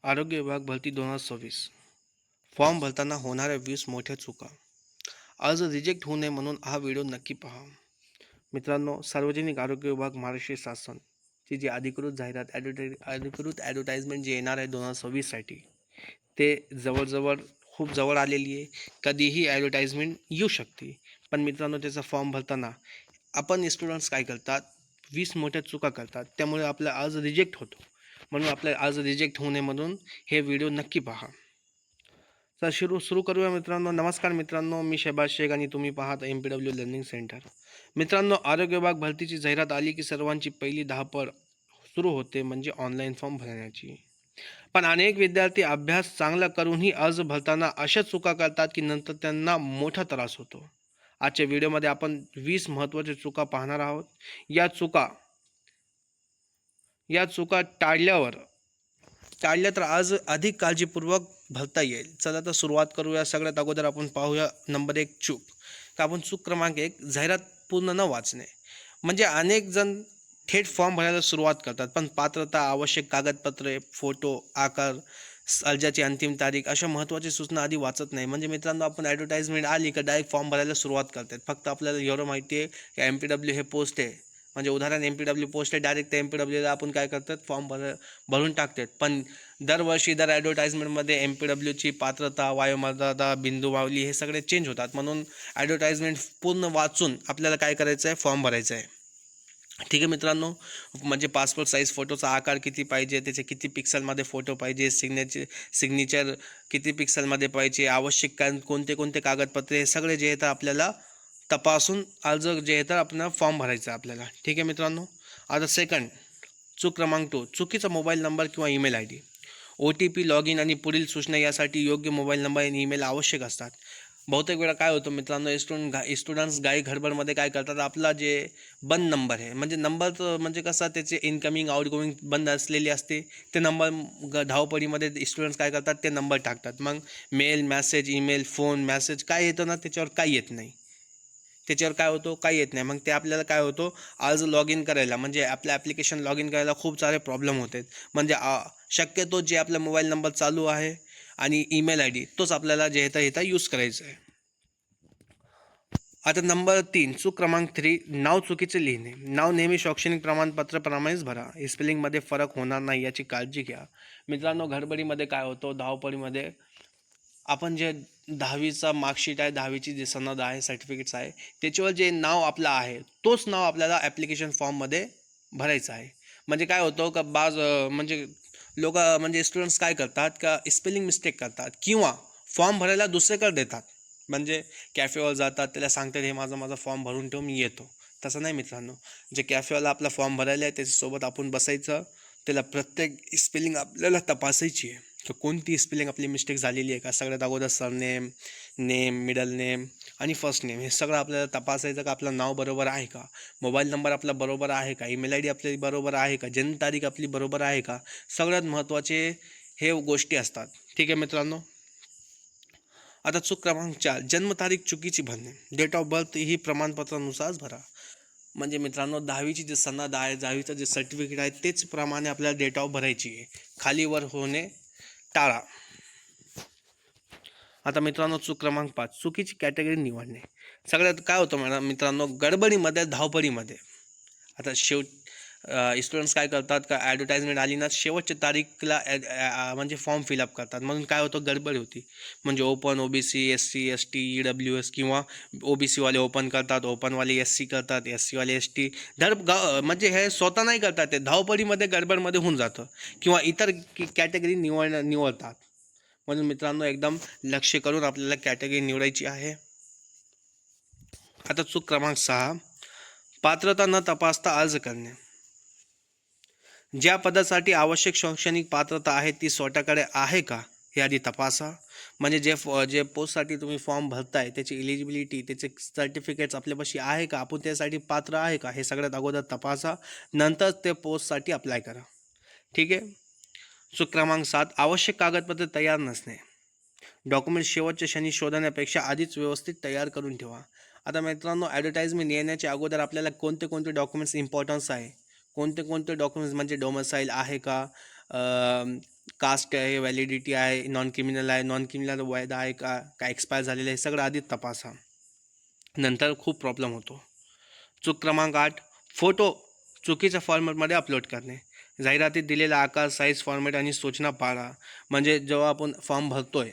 आरोग्य विभाग भरती 2026 फॉर्म भरताना होणाऱ्या 20 मोठ्या चुका. अर्ज रिजेक्ट होऊ नये म्हणून हा व्हिडिओ नक्की पहा. मित्रांनो, सार्वजनिक आरोग्य विभाग महाराष्ट्र शासन ची जी अधिकृत जाहिरात अधिकृत ॲडव्हर्टाइजमेंट जे येणार आहे 2026साठी, ते जवळजवळ खूप जवळ आलेली आहे. कधीही ॲडव्हर्टाइजमेंट येऊ शकते. पण मित्रांनो, त्याचा फॉर्म भरताना आपण स्टुडंट्स काय करतात, 20 मोठ्या चुका करतात. त्यामुळे आपला अर्ज रिजेक्ट होतो. म्हणून आपला अर्ज रिजेक्ट होऊ नये म्हणून हे व्हिडिओ नक्की पहा. तर सुरू करूया मित्रांनो. नमस्कार मित्रांनो, मी शहबाज शेख आणि तुम्ही पाहत MPW लर्निंग सेंटर. मित्रांनो, आरोग्य विभाग भरतीची जाहिरात आली की सर्वांची पहिली धावपळ सुरू होते, म्हणजे ऑनलाईन फॉर्म भरण्याची. पण अनेक विद्यार्थी अभ्यास चांगला करूनही अर्ज भरताना अशा चुका करतात की नंतर त्यांना मोठा त्रास होतो. आजच्या व्हिडिओमध्ये आपण 20 महत्त्वाच्या चुका पाहणार आहोत. या चुका या चुका टाळल्या तर आज अधिक काळजीपूर्वक भरता येईल. चला तर सुरुवात करूया. सगळ्यात अगोदर आपण पाहूया नंबर 1 चूक. तर आपण चूक क्रमांक 1, जाहिरात पूर्ण न वाचणे. म्हणजे अनेक जण थेट फॉर्म भरायला सुरुवात करतात, पण पात्रता, आवश्यक कागदपत्रे, फोटो, आकार, अर्जाची अंतिम तारीख अशा महत्त्वाच्या सूचना आधी वाचत नाही. म्हणजे मित्रांनो, आपण ॲडव्हर्टाइजमेंट आली का डायरेक्ट फॉर्म भरायला सुरुवात करतात. फक्त आपल्याला एवढं माहिती आहे की MPW हे पोस्ट आहे, म्हणजे उदाहरण MPW पोस्ट आहे, डायरेक्ट त्या MPWला आपण काय करतात, फॉर्म भरून टाकतात. पण दरवर्षी दर ॲडव्हर्टाइजमेंटमध्ये MPWची पात्रता, वयोमर्यादा, बिंदुमावली हे सगळे चेंज होतात. म्हणून ॲडव्हर्टाइजमेंट पूर्ण वाचून आपल्याला काय करायचं आहे, फॉर्म भरायचा आहे. ठीक आहे मित्रांनो. म्हणजे पासपोर्ट साईज फोटोचा आकार किती पाहिजे, त्याचे किती पिक्सलमध्ये फोटो पाहिजे, सिग्नेचर किती पिक्सलमध्ये पाहिजे, आवश्यक कोणते कोणते कागदपत्रे, हे सगळे जे येतं आपल्याला तपासून अर्ज जे येतं आपण फॉर्म भरायचा आहे आपल्याला. ठीक आहे मित्रांनो. आता सेकंड चूक क्रमांक 2, चुकीचा मोबाईल नंबर किंवा email ID. OTP, log in आणि पुढील सूचना यासाठी योग्य मोबाईल नंबर आणि ईमेल आवश्यक असतात. बहुतेक वेळा काय होतं मित्रांनो, स्टुडंट्स घाई गडबडमध्ये काय करतात, आपला जे बंद नंबर आहे, म्हणजे नंबरचं म्हणजे कसा त्याचे इनकमिंग आउटगोईंग बंद असलेली असते, ते नंबर धावपळीमध्ये स्टुडंट्स काय करतात, ते नंबर टाकतात. मग mail, message, email, phone, message काय येतं ना, त्याच्यावर काही येत नाही. त्याच्यावर काय होतो, काही येत नाही. मग ते आपल्याला काय होतो, आज लॉग इन करायला, म्हणजे आपलं ॲप्लिकेशन लॉग इन करायला खूप सारे प्रॉब्लेम होत आहेत. म्हणजे शक्यतो जे आपला मोबाईल नंबर चालू आहे आणि ईमेल ID तोच आपल्याला जे येता यूज करायचा आहे. आता नंबर 3, चूक क्रमांक 3, नाव चुकीचे लिहिणे. नाव नेहमी शैक्षणिक प्रमाणपत्राप्रमाणेच भरा. स्पेलिंगमध्ये फरक होणार नाही याची काळजी घ्या. मित्रांनो, गडबडीमध्ये काय होतं, धावपळीमध्ये आपण जे 10वीचा मार्कशीट आहे, 10वीची जे सनद आहे, सर्टिफिकेट्स आहे, त्याच्यावर जे नाव आपलं आहे तोच नाव आपल्याला ॲप्लिकेशन फॉर्ममध्ये भरायचं आहे. म्हणजे काय होतं का म्हणजे लोक म्हणजे स्टुडंट्स काय करतात का स्पेलिंग मिस्टेक करतात किंवा फॉर्म भरायला दुसऱ्याकडे देतात. म्हणजे कॅफेवर जातात, त्याला सांगतात हे माझा फॉर्म भरून ठेव, मी येतो. तसं नाही मित्रांनो. जे कॅफेवाला आपला फॉर्म भरायला आहे त्याच्यासोबत आपण बसायचं, त्याला प्रत्येक स्पेलिंग आपल्याला तपासायची आहे तर कोणती स्पेलिंग आपली मिस्टेक झालेली आहे का. सगळ्यात अगोदर सरनेम, नेम, मिडल नेम आणि फर्स्ट नेम हे सगळं आपल्याला तपासायचं का आपलं नाव बरोबर आहे का, मोबाईल नंबर आपला बरोबर आहे का, ईमेल ID आपली बरोबर आहे का, जन्मतारीख आपली बरोबर आहे का. सगळ्यात महत्त्वाचे हे गोष्टी असतात. ठीक आहे मित्रांनो. आता चूक क्रमांक 4, जन्मतारीख चुकीची भरणे. डेट ऑफ बर्थ ही प्रमाणपत्रानुसारच भरा. म्हणजे मित्रांनो, 10वीची जे सनद आहे, 10वीचं जे सर्टिफिकेट आहे तेच प्रमाणे आपल्याला डेट ऑफ भरायची आहे. खालीवर होणे टाळा. आता मित्रांनो, चूक क्रमांक 5, चुकीची कॅटेगरी निवडणे. सगळ्यात काय होतं मित्रांनो, गडबडीमध्ये, धावपळीमध्ये आता स्टुडंट्स काय करतात का ॲडव्हर्टाइजमेंट आली ना, शेवटच्या तारीखला म्हणजे फॉर्म फिलअप करतात. म्हणून काय होतं, गडबड होती. म्हणजे open OBC, SC ST EWS किंवा OBC वाले ओपन करतात, ओपनवाले SC करतात, SC वाले ST म्हणजे हे स्वतः नाही करतात, ते धावपळीमध्ये गडबडमध्ये होऊन जातं किंवा इतर कॅटेगरी निवडतात. म्हणून मित्रांनो, एकदम लक्ष करून आपल्याला कॅटेगरी निवडायची आहे. आता चूक क्रमांक 6, पात्रता न तपासता अर्ज करणे. ज्या पदासाठी आवश्यक शैक्षणिक पात्रता आहे ती स्वतःकडे आहे का हे आधी तपासा. म्हणजे जे पोस्टसाठी तुम्ही फॉर्म भरताय त्याची इलिजिबिलिटी, त्याचे सर्टिफिकेट्स आपल्यापाशी आहे का, आपण त्यासाठी पात्र आहे का, हे सगळ्यात अगोदर तपासा. नंतर ते पोस्टसाठी अप्लाय करा. ठीक आहे. चूक क्रमांक 7, आवश्यक कागदपत्रे तयार नसणे. डॉक्युमेंट शेवटच्या क्षणी शोधण्यापेक्षा आधीच व्यवस्थित तयार करून ठेवा. आता मित्रांनो, ॲडव्हर्टाइजमेंट येण्याच्या अगोदर आपल्याला कोणते कोणते डॉक्युमेंट्स इम्पॉर्टन्स आहे, कोणते कोणते डॉक्युमेंट्स म्हणजे डोमिसाईल आहे का, कास्ट आहे, व्हॅलिडिटी आहे, नॉन क्रिमिनल आहे, नॉन क्रिमिनल वैध आहे का, काय एक्सपायर झालेलं आहे, सगळं आधीच तपासा. नंतर खूप प्रॉब्लेम होतो. चूक क्रमांक 8, फोटो चुकीच्या फॉर्मॅटमध्ये अपलोड करणे. जाहिरातीत दिलेला आकार, साईज, फॉर्मॅट आणि सूचना पाळा. म्हणजे जेव्हा आपण फॉर्म भरतोय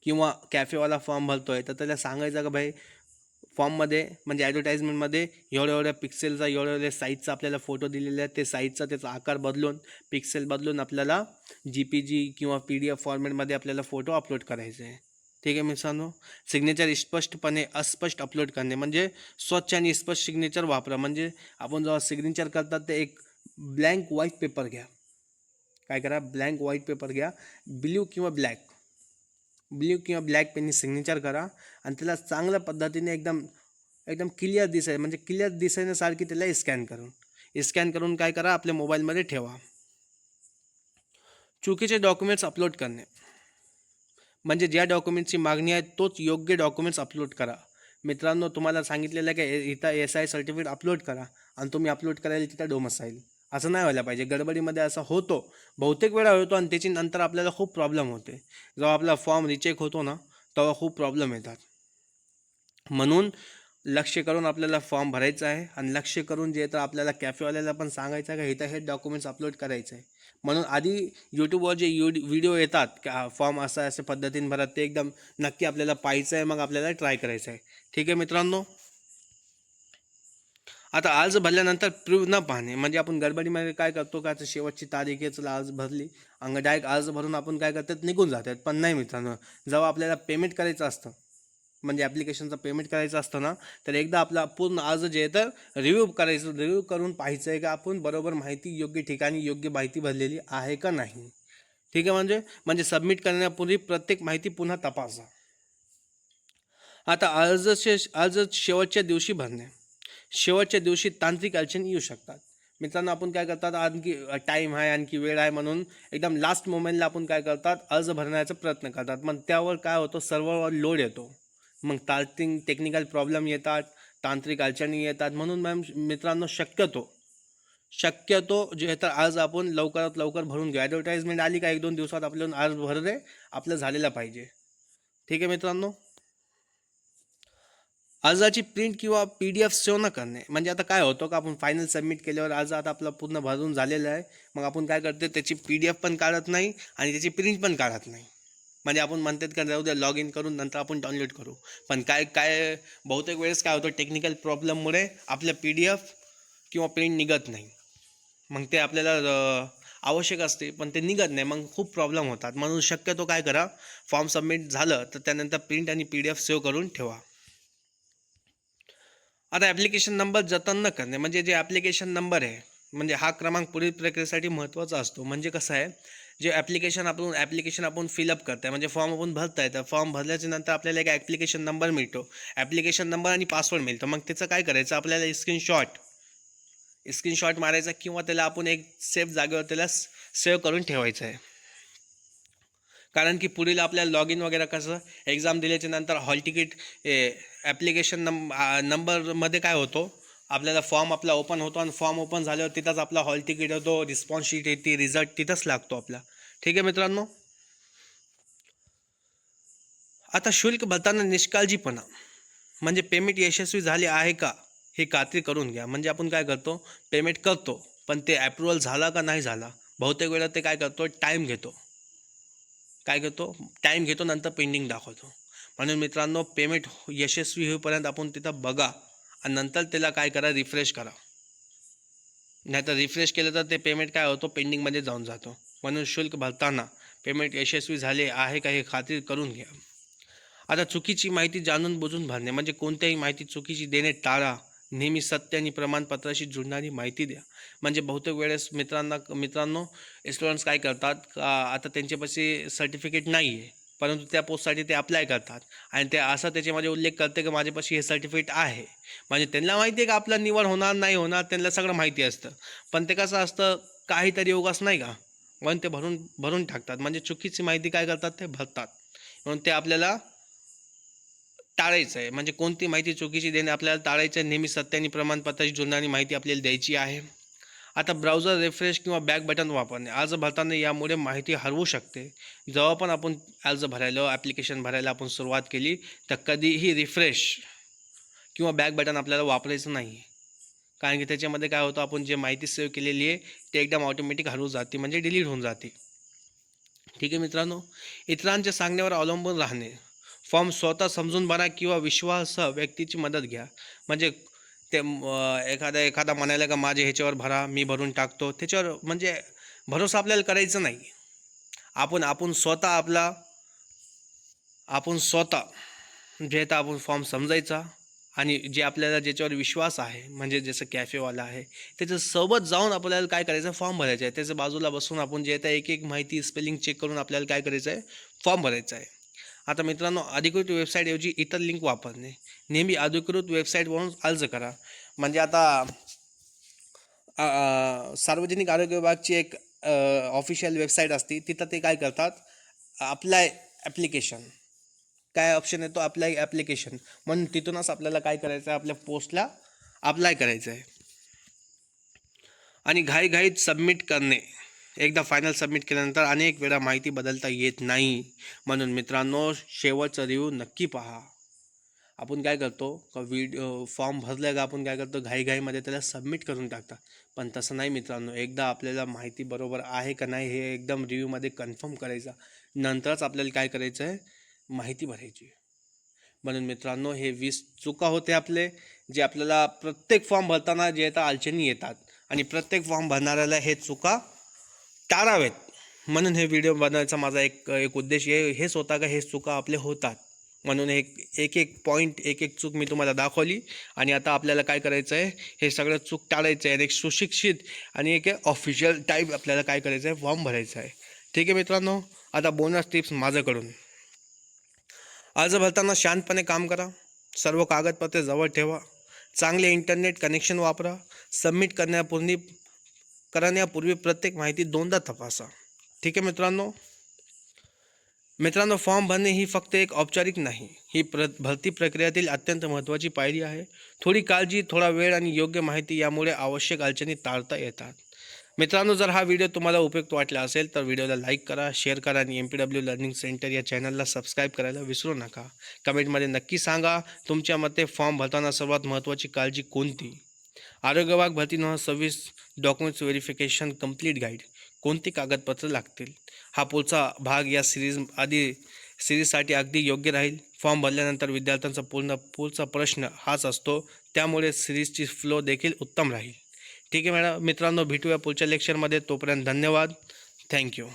किंवा कॅफेवाला फॉर्म भरतोय तर त्याला सांगायचं का भाई फॉर्ममध्ये म्हणजे ॲडव्हर्टाईजमेंटमध्ये एवढ्या एवढ्या पिक्सेलचा एवढ्या एवढ्या साईजचा आपल्याला फोटो दिलेला आहे, ते साईजचा त्याचा आकार बदलून पिक्सेल बदलून आपल्याला GPG किंवा PDF फॉर्मॅटमध्ये आपल्याला फोटो अपलोड करायचे आहे. ठीक आहे मित्रांनो. सिग्नेचर स्पष्टपणे अस्पष्ट अपलोड करणे म्हणजे स्वच्छ आणि स्पष्ट सिग्नेचर वापरा. म्हणजे आपण जेव्हा सिग्नेचर करतात ते एक ब्लँक व्हाईट पेपर घ्या. काय करा, ब्लँक व्हाईट पेपर घ्या, ब्ल्यू किंवा ब्लॅक पेननी सिग्नेचर करा आणि त्याला चांगल्या पद्धतीने एकदम एकदम क्लिअर दिसेल म्हणजे क्लिअर दिसण्यासारखी त्याला स्कॅन करून काय करा आपल्या मोबाईलमध्ये ठेवा. चुकीचे डॉक्युमेंट्स अपलोड करणे म्हणजे ज्या डॉक्युमेंटची मागणी आहे तोच योग्य डॉक्युमेंट्स अपलोड करा. मित्रांनो तुम्हाला सांगितलेलं आहे की इथं SI सर्टिफिकेट अपलोड करा आणि तुम्ही अपलोड करायला तिथं डोमसाईल. असं नाही व्हायला पाहिजे. गडबडीमध्ये असं होतो, बहुतेक वेळा होतो आणि त्याची नंतर आपल्याला खूप प्रॉब्लेम होते. जेव्हा आपला फॉर्म रिचेक होतो ना तेव्हा खूप प्रॉब्लेम येतात. म्हणून लक्ष करून आपल्याला फॉर्म भरायचा आहे आणि लक्ष करून जे तर आपल्याला कॅफेवाल्याला पण सांगायचं आहे का इथं हे डॉक्युमेंट्स अपलोड करायचं आहे. म्हणून आधी यूट्यूबवर जे व्हिडिओ येतात का फॉर्म अशा पद्धतीने भरत ते एकदम नक्की आपल्याला पाहायचं आहे, मग आपल्याला ट्राय करायचं आहे. ठीक आहे मित्रांनो. आता अर्ज भरल्यानंतर प्रूव्ह न पाहणे म्हणजे आपण गडबडीमध्ये काय करतो का आता शेवटची तारीख आहे चला अर्ज भरली आणि डायरेक्ट अर्ज भरून आपण काय करतात निघून जातात. पण नाही मित्रांनो, जेव्हा आपल्याला पेमेंट करायचं असतं म्हणजे ॲप्लिकेशनचं पेमेंट करायचं असतं ना तर एकदा आपला पूर्ण अर्ज जे आहे तर रिव्ह्यू करून पाहायचं आहे का आपण बरोबर माहिती योग्य ठिकाणी योग्य माहिती भरलेली आहे का नाही. ठीक आहे. म्हणजे सबमिट करण्यापूर्वी प्रत्येक माहिती पुन्हा तपासा. आता अर्ज शेवटच्या दिवशी भरणे. शेवटच्या दिवशी तांत्रिक अडचणी येऊ शकतात. मित्रांनो आपण काय करतात आणखी टाईम आहे आणखी वेळ आहे म्हणून एकदम लास्ट मोमेंटला आपण काय करतात अर्ज भरण्याचा प्रयत्न करतात. मग त्यावर काय होतं सर्व्हरवर लोड येतो, मग टेक्निकल प्रॉब्लेम येतात, तांत्रिक अडचणी येतात. म्हणून मित्रांनो शक्यतो जे तर आज आपण लवकरात लवकर भरून घेऊ. ॲडव्हर्टाईजमेंट आली का 1-2 दिवसात आपल्याला अर्ज भरले आपलं झालेलं पाहिजे. ठीक आहे मित्रांनो. अर्जाची प्रिंट किंवा PDF सेव्ह न करणे म्हणजे आता काय होतं का आपण फायनल सबमिट केल्यावर अर्ज आता आपला पूर्ण भरून झालेला आहे, मग आपण काय करतो त्याची PDF पण काढत नाही आणि त्याची प्रिंट पण काढत नाही. म्हणजे आपण म्हणतात का जाऊ द्या लॉग इन करून नंतर आपण डाउनलोड करू. पण काय बहुतेक वेळेस काय होतं टेक्निकल प्रॉब्लेममुळे आपल्या PDF किंवा प्रिंट निघत नाही. मग ते आपल्याला आवश्यक असते पण ते निघत नाही, मग खूप प्रॉब्लेम होतात. म्हणून शक्यतो काय करा फॉर्म सबमिट झालं तर त्यानंतर प्रिंट आणि PDF सेव्ह करून ठेवा. आता ॲप्लिकेशन नंबर जतन न करणे म्हणजे जे ॲप्लिकेशन नंबर आहे म्हणजे हा क्रमांक पुढील प्रक्रियेसाठी महत्त्वाचा असतो. म्हणजे कसं आहे जे ॲप्लिकेशन आपण फिलअप करताय म्हणजे फॉर्म आपण भरताय तर फॉर्म भरल्याच्या नंतर आपल्याला एक ॲप्लिकेशन नंबर मिळतो, ॲप्लिकेशन नंबर आणि पासवर्ड मिळतो. मग त्याचं काय करायचं आपल्याला स्क्रीनशॉट मारायचा किंवा त्याला आपण एक सेफ जागेवर त्याला सेव्ह करून ठेवायचं आहे. कारण की पुढील आपल्याला लॉग इन वगैरे कसं एक्झाम दिल्याच्या नंतर हॉल तिकीट ॲप्लिकेशन नंबरमध्ये काय होतो आपल्याला फॉर्म आपला ओपन होतो आणि फॉर्म ओपन झाल्यावर तिथंच आपला हॉल तिकीट होतो, रिस्पॉन्स शीट येते, रिझल्ट तिथंच लागतो आपला. ठीक आहे मित्रांनो. आता शुल्क भरताना निष्काळजीपणा म्हणजे पेमेंट यशस्वी झाले आहे का हे खात्री करून घ्या. म्हणजे आपण काय करतो पेमेंट करतो पण ते अप्रूव्हल झाला का नाही झाला, बहुतेक वेळा ते काय करतो टाईम घेतो नंतर पेंडिंग दाखवतो. म्हणून मित्रांनो पेमेंट यशस्वी होईपर्यंत आपण तिथं बघा आणि नंतर त्याला काय करा रिफ्रेश करा. नाहीतर रिफ्रेश केलं तर ते पेमेंट काय होतो पेंडिंगमध्ये जाऊन जातो. म्हणून शुल्क भरताना पेमेंट यशस्वी झाले आहे का हे खात्री करून घ्या. आता चुकीची माहिती जाणून बुजून भरणे म्हणजे कोणत्याही माहिती चुकीची देणे टाळा. नेहमी सत्य आणि प्रमाणपत्राशी जुळणारी माहिती द्या. म्हणजे बहुतेक वेळेस मित्रांनो स्टुडंट्स काय करतात आता त्यांच्यापाशी सर्टिफिकेट नाही आहे परंतु त्या पोस्टसाठी ते अप्लाय करतात आणि ते असं त्याच्यामध्ये उल्लेख करते की माझ्यापाशी हे सर्टिफिकेट आहे. म्हणजे त्यांना माहिती आहे का आपला निवड होणार नाही होणार, त्यांना सगळं माहिती असतं. पण ते कसं असतं काहीतरी उगाच नाही का म्हणून ते भरून टाकतात. म्हणजे चुकीची माहिती काय करतात ते भरतात. म्हणून ते आपल्याला टाळायचं आहे. म्हणजे कोणती माहिती चुकीची देणे आपल्याला टाळायचं आहे. नेहमी सत्य आणि प्रमाणपत्राची जुळणारी माहिती आपल्याला द्यायची आहे. आता ब्राउझर रिफ्रेश किंवा बॅक बटन वापरणे अर्ज भरताना यामुळे माहिती हरवू शकते. जेव्हा पण आपण अर्ज भरायला ॲप्लिकेशन भरायला आपण सुरुवात केली तर कधीही रिफ्रेश किंवा बॅक बटन आपल्याला वापरायचं नाही. कारण की त्याच्यामध्ये काय होतं, आपण जे माहिती सेव्ह केलेली आहे ते एकदम ऑटोमॅटिक हरवून जाते, म्हणजे डिलीट होऊन जाते. ठीक आहे मित्रांनो, इतरांच्या सांगण्यावर अवलंबून राहणे. फॉर्म स्वतः समजून भरा किंवा विश्वासार्ह व्यक्तीची मदत घ्या. म्हणजे ते एखादा म्हणायला का माझे ह्याच्यावर भरा, मी भरून टाकतो, त्याच्यावर म्हणजे भरोसा आपल्याला करायचा नाही. आपण आपण स्वतः आपला आपण स्वतः जे तर आपण फॉर्म समजायचा आणि जे आपल्याला ज्याच्यावर विश्वास आहे, म्हणजे जसं कॅफेवाला आहे त्याच्यासोबत जाऊन आपल्याला काय करायचं, फॉर्म भरायचा आहे. त्याच्या बाजूला बसून आपण जे तर एक एक माहिती स्पेलिंग चेक करून आपल्याला काय करायचं आहे, फॉर्म भरायचा आहे. आता मित्रांनो, अधिकृत वेबसाईटऐवजी इतर लिंक वापरणे. नेहमी अधिकृत वेबसाईटवरून अर्ज करा. म्हणजे आता सार्वजनिक आरोग्य विभागची एक ऑफिशियल वेबसाईट असते, तिथं ते काय करतात, अप्लाय ॲप्लिकेशन काय ऑप्शन येतो, अप्लाय ॲप्लिकेशन, म्हणून तिथूनच आपल्याला काय करायचं आहे, आपल्या पोस्टला अप्लाय करायचं आहे. आणि घाईघाईत सबमिट करणे. एकदा फायनल सबमिट केल्यानंतर अनेक वेळा माहिती बदलता येत नाही. म्हणून मित्रांनो, शेवटचा रिव्ह्यू नक्की पहा. आपण काय करतो का, फॉर्म भरलं का आपण काय करतो, घाईघाईमध्ये त्याला सबमिट करून टाकता. पण तसं नाही मित्रांनो, एकदा आपल्याला माहिती बरोबर आहे का नाही हे एकदम रिव्ह्यूमध्ये कन्फर्म करायचा, नंतरच आपल्याला काय करायचं आहे, माहिती भरायची. म्हणून मित्रांनो, हे 20 चुका होते आपले, जे आपल्याला प्रत्येक फॉर्म भरताना जे येतात अडचणी येतात, आणि प्रत्येक फॉर्म भरणाऱ्याला हे चुका टाळावेत. म्हणून हे व्हिडिओ बनवायचा माझा एक एक उद्देश हेच होता का हे चुका आपले होतात. म्हणून एक एक पॉईंट, एक एक चूक मी तुम्हाला दाखवली. आणि आता आपल्याला काय करायचं आहे, हे सगळं चूक टाळायचं आहे आणि एक सुशिक्षित आणि एक ऑफिशियल टाईप आपल्याला काय करायचं आहे, फॉर्म भरायचा आहे. ठीक आहे मित्रांनो, आता बोनस टिप्स माझ्याकडून. अर्ज भरताना शांतपणे काम करा. सर्व कागदपत्रे जवळ ठेवा. चांगले इंटरनेट कनेक्शन वापरा. सबमिट करण्यापूर्वी प्रत्येक माहिती दोनदा तपासा. ठीक आहे मित्रांनो. फॉर्म भरणे ही फक्त एक औपचारिक नाही, ही भरती प्रक्रियेतील अत्यंत महत्त्वाची पायरी आहे. थोडी काळजी, थोडा वेळ आणि योग्य माहिती यामुळे आवश्यक अडचणी टाळता येतात. मित्रांनो, जर हा व्हिडिओ तुम्हाला उपयुक्त वाटला असेल तर व्हिडिओला लाईक करा, शेअर करा आणि MPW लर्निंग सेंटर या चॅनलला सबस्क्राईब करायला विसरू नका. कमेंटमध्ये नक्की सांगा, तुमच्या मते फॉर्म भरताना सर्वात महत्त्वाची काळजी कोणती. आरोग्य विभाग भरती 2026 डॉक्युमेंट्स व्हेरिफिकेशन कंप्लीट गाईड. कोणती कागदपत्र लागतील, हा पुढचा भाग या सिरीजसाठी अगदी योग्य राहील. फॉर्म भरल्यानंतर विद्यार्थ्यांचा पुढचा प्रश्न हाच असतो, त्यामुळे सिरीजची फ्लो देखील उत्तम राहील. ठीक आहे मित्रांनो, भेटूया पुढच्या लेक्चरमध्ये. तोपर्यंत धन्यवाद. थँक्यू.